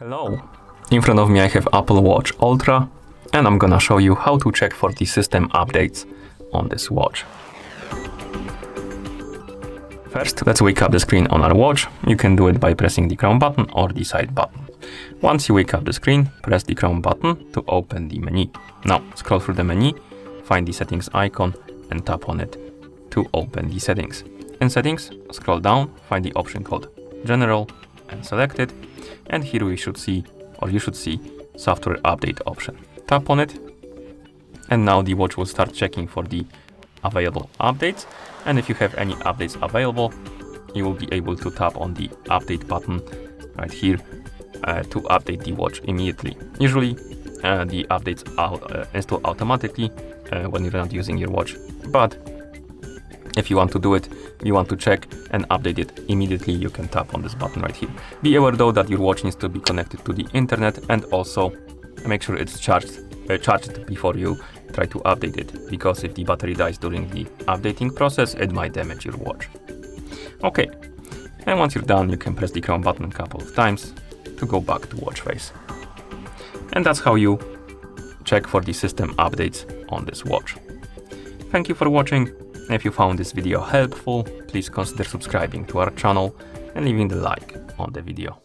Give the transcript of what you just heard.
Hello, in front of me I have Apple Watch Ultra and I'm gonna show you how to check for the system updates on this watch. First, let's wake up the screen on our watch. You can do it by pressing the Chrome button or the side button. Once you wake up the screen, press the Chrome button to open the menu. Now, scroll through the menu, find the settings icon and tap on it to open the settings. In settings, scroll down, find the option called General and select it. And here we should see, or you should see, software update option. Tap on it, and now the watch will start checking for the available updates. And if you have any updates available, you will be able to tap on the update button right here to update the watch immediately. Usually, the updates install automatically when you're not using your watch, but if you want to do it, you want to check and update it immediately, you can tap on this button right here. Be aware though that your watch needs to be connected to the internet and also make sure it's charged before you try to update it, because if the battery dies during the updating process, it might damage your watch. Okay, and once you're done, you can press the Chrome button a couple of times to go back to watch face. And that's how you check for the system updates on this watch. Thank you for watching. If you found this video helpful, please consider subscribing to our channel and leaving the like on the video.